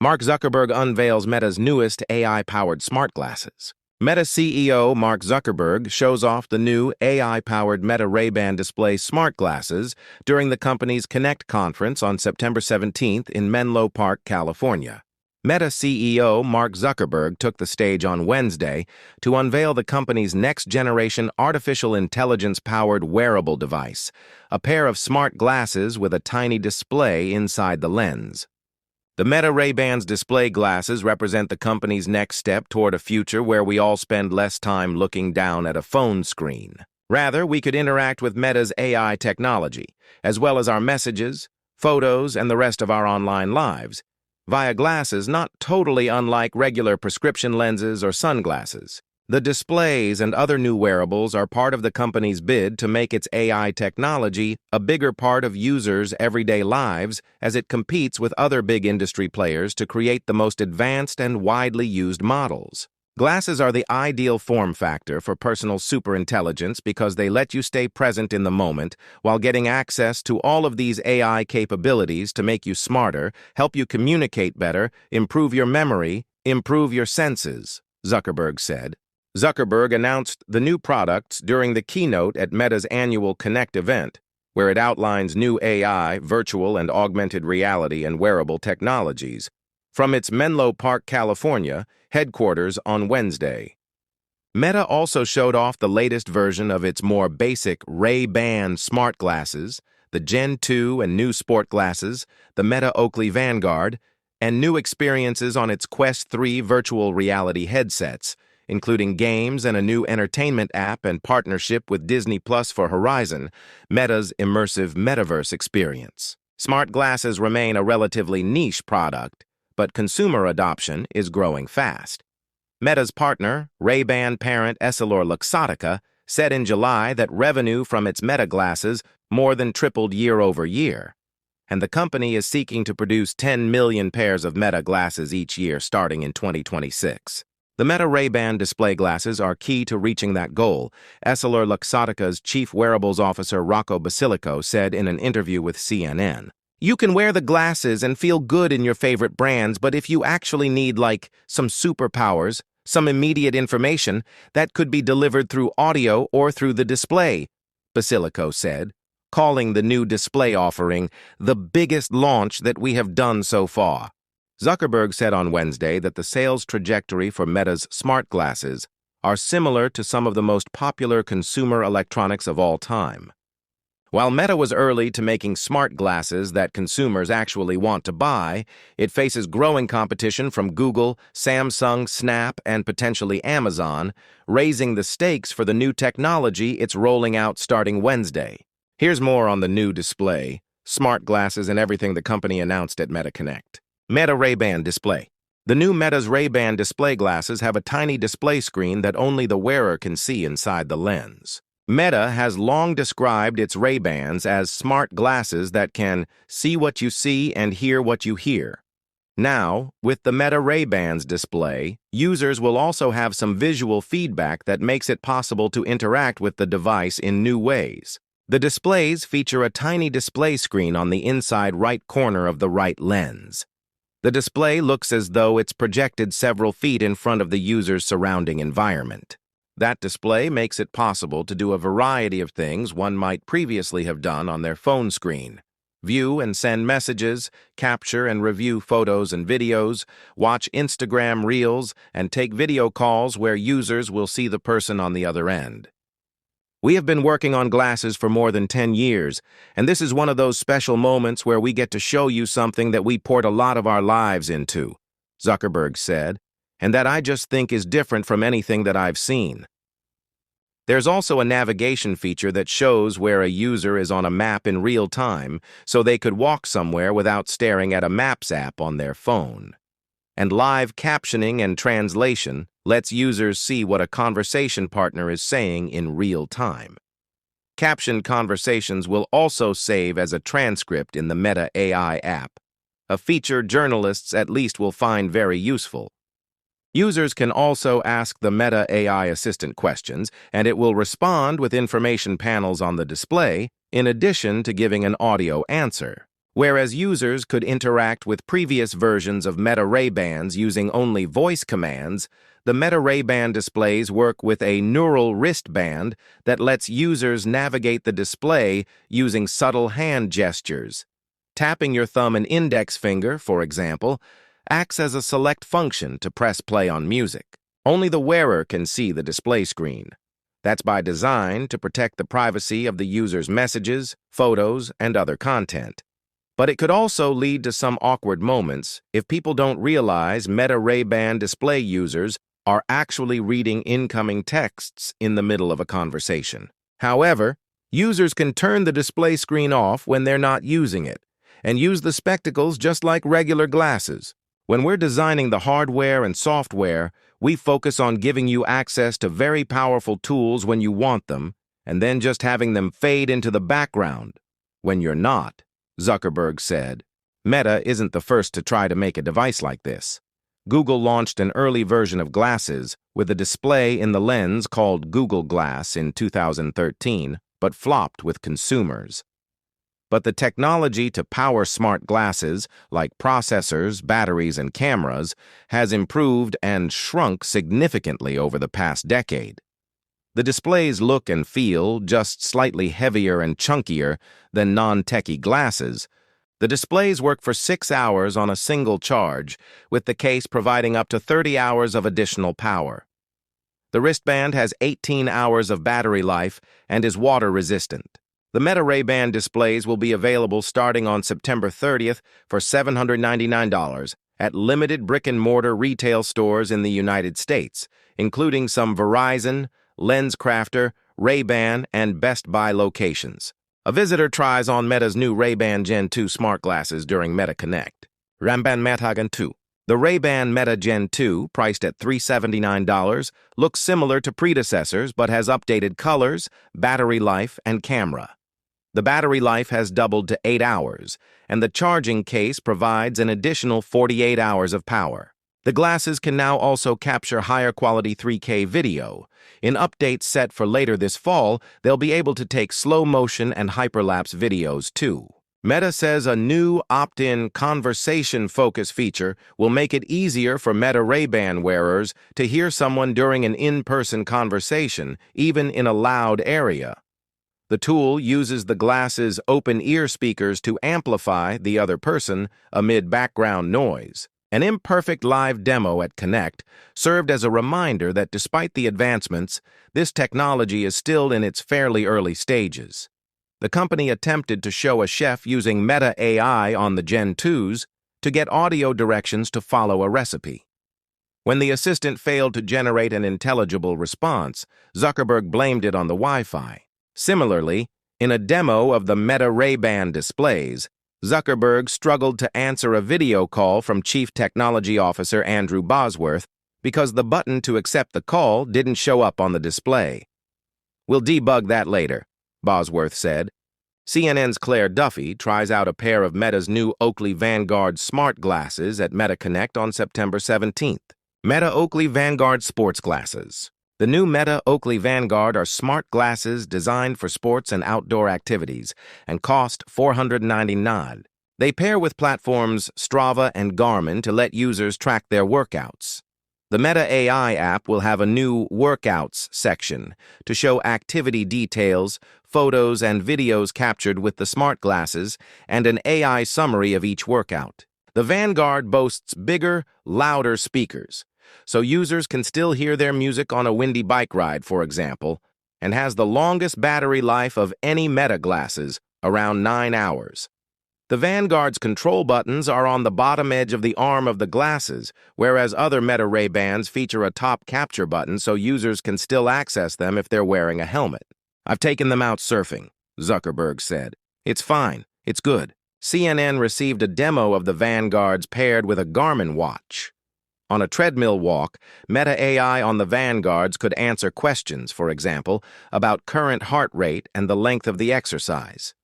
Mark Zuckerberg unveils Meta's newest AI-powered smart glasses. Meta CEO Mark Zuckerberg shows off the new AI-powered Meta Ray-Ban display smart glasses during the company's Connect conference on September 17th in Menlo Park, California. Meta CEO Mark Zuckerberg took the stage on Wednesday to unveil the company's next-generation artificial intelligence-powered wearable device, a pair of smart glasses with a tiny display inside the lens. The Meta Ray-Ban's display glasses represent the company's next step toward a future where we all spend less time looking down at a phone screen. Rather, we could interact with Meta's AI technology, as well as our messages, photos, and the rest of our online lives, via glasses not totally unlike regular prescription lenses or sunglasses. The displays and other new wearables are part of the company's bid to make its AI technology a bigger part of users' everyday lives as it competes with other big industry players to create the most advanced and widely used models. Glasses are the ideal form factor for personal superintelligence because they let you stay present in the moment while getting access to all of these AI capabilities to make you smarter, help you communicate better, improve your memory, improve your senses, Zuckerberg said. Zuckerberg announced the new products during the keynote at Meta's annual Connect event, where it outlines new AI, virtual and augmented reality, and wearable technologies from its Menlo Park, California, headquarters on Wednesday. Meta also showed off the latest version of its more basic Ray-Ban smart glasses, the Gen 2 and new sport glasses, the Meta Oakley Vanguard, and new experiences on its Quest 3 virtual reality headsets, including games and a new entertainment app and partnership with Disney Plus for Horizon, Meta's immersive metaverse experience. Smart glasses remain a relatively niche product, but consumer adoption is growing fast. Meta's partner, Ray-Ban parent EssilorLuxottica, said in July that revenue from its Meta glasses more than tripled year over year, and the company is seeking to produce 10 million pairs of Meta glasses each year starting in 2026. The Meta Ray-Ban display glasses are key to reaching that goal, EssilorLuxottica's chief wearables officer Rocco Basilico said in an interview with CNN. You can wear the glasses and feel good in your favorite brands, but if you actually need, some superpowers, some immediate information, that could be delivered through audio or through the display, Basilico said, calling the new display offering the biggest launch that we have done so far. Zuckerberg said on Wednesday that the sales trajectory for Meta's smart glasses are similar to some of the most popular consumer electronics of all time. While Meta was early to making smart glasses that consumers actually want to buy, it faces growing competition from Google, Samsung, Snap, and potentially Amazon, raising the stakes for the new technology it's rolling out starting Wednesday. Here's more on the new display, smart glasses, and everything the company announced at Meta Connect. Meta Ray-Ban display. The new Meta's Ray-Ban display glasses have a tiny display screen that only the wearer can see inside the lens. Meta has long described its Ray-Bans as smart glasses that can see what you see and hear what you hear. Now, with the Meta Ray-Ban's display, users will also have some visual feedback that makes it possible to interact with the device in new ways. The displays feature a tiny display screen on the inside right corner of the right lens. The display looks as though it's projected several feet in front of the user's surrounding environment. That display makes it possible to do a variety of things one might previously have done on their phone screen. View and send messages, capture and review photos and videos, watch Instagram Reels, and take video calls where users will see the person on the other end. We have been working on glasses for more than 10 years, and this is one of those special moments where we get to show you something that we poured a lot of our lives into, Zuckerberg said, and that I just think is different from anything that I've seen. There's also a navigation feature that shows where a user is on a map in real time, so they could walk somewhere without staring at a Maps app on their phone. And live captioning and translation lets users see what a conversation partner is saying in real time. Captioned conversations will also save as a transcript in the Meta AI app, a feature journalists at least will find very useful. Users can also ask the Meta AI assistant questions, and it will respond with information panels on the display, in addition to giving an audio answer. Whereas users could interact with previous versions of Meta Ray-Bans using only voice commands, the Meta Ray-Ban displays work with a neural wristband that lets users navigate the display using subtle hand gestures. Tapping your thumb and index finger, for example, acts as a select function to press play on music. Only the wearer can see the display screen. That's by design to protect the privacy of the user's messages, photos, and other content. But it could also lead to some awkward moments if people don't realize Meta Ray-Ban display users are actually reading incoming texts in the middle of a conversation. However, users can turn the display screen off when they're not using it and use the spectacles just like regular glasses. When we're designing the hardware and software, we focus on giving you access to very powerful tools when you want them and then just having them fade into the background when you're not. Zuckerberg said. Meta isn't the first to try to make a device like this. Google launched an early version of glasses with a display in the lens called Google Glass in 2013, but flopped with consumers. But the technology to power smart glasses, like processors, batteries, and cameras, has improved and shrunk significantly over the past decade. The displays look and feel just slightly heavier and chunkier than non-techie glasses. The displays work for 6 hours on a single charge, with the case providing up to 30 hours of additional power. The wristband has 18 hours of battery life and is water-resistant. The Meta Ray-Ban displays will be available starting on September 30th for $799 at limited brick-and-mortar retail stores in the United States, including some Verizon, LensCrafter, Ray-Ban, and Best Buy locations. A visitor tries on Meta's new Ray-Ban Gen 2 smart glasses during Meta Connect. Ray-Ban Meta Gen 2. The Ray-Ban Meta Gen 2, priced at $379, looks similar to predecessors but has updated colors, battery life, and camera. The battery life has doubled to 8 hours, and the charging case provides an additional 48 hours of power. The glasses can now also capture higher quality 3K video. In updates set for later this fall, they'll be able to take slow-motion and hyperlapse videos too. Meta says a new opt-in conversation focus feature will make it easier for Meta Ray-Ban wearers to hear someone during an in-person conversation, even in a loud area. The tool uses the glasses' open-ear speakers to amplify the other person amid background noise. An imperfect live demo at Connect served as a reminder that despite the advancements, this technology is still in its fairly early stages. The company attempted to show a chef using Meta AI on the Gen 2s to get audio directions to follow a recipe. When the assistant failed to generate an intelligible response, Zuckerberg blamed it on the Wi-Fi. Similarly, in a demo of the Meta Ray-Ban displays, Zuckerberg struggled to answer a video call from Chief Technology Officer Andrew Bosworth because the button to accept the call didn't show up on the display. "We'll debug that later," Bosworth said. CNN's Claire Duffy tries out a pair of Meta's new Oakley Vanguard smart glasses at Meta Connect on September 17th. Meta Oakley Vanguard sports glasses. The new Meta Oakley Vanguard are smart glasses designed for sports and outdoor activities and cost $499. They pair with platforms Strava and Garmin to let users track their workouts. The Meta AI app will have a new Workouts section to show activity details, photos, and videos captured with the smart glasses, and an AI summary of each workout. The Vanguard boasts bigger, louder speakers, so users can still hear their music on a windy bike ride, for example, and has the longest battery life of any Meta glasses, around 9 hours. The Vanguard's control buttons are on the bottom edge of the arm of the glasses, whereas other Meta Ray-Bans feature a top capture button so users can still access them if they're wearing a helmet. "I've taken them out surfing," Zuckerberg said. "It's fine. It's good." CNN received a demo of the Vanguards paired with a Garmin watch. On a treadmill walk, Meta AI on the Vanguards could answer questions, for example, about current heart rate and the length of the exercise.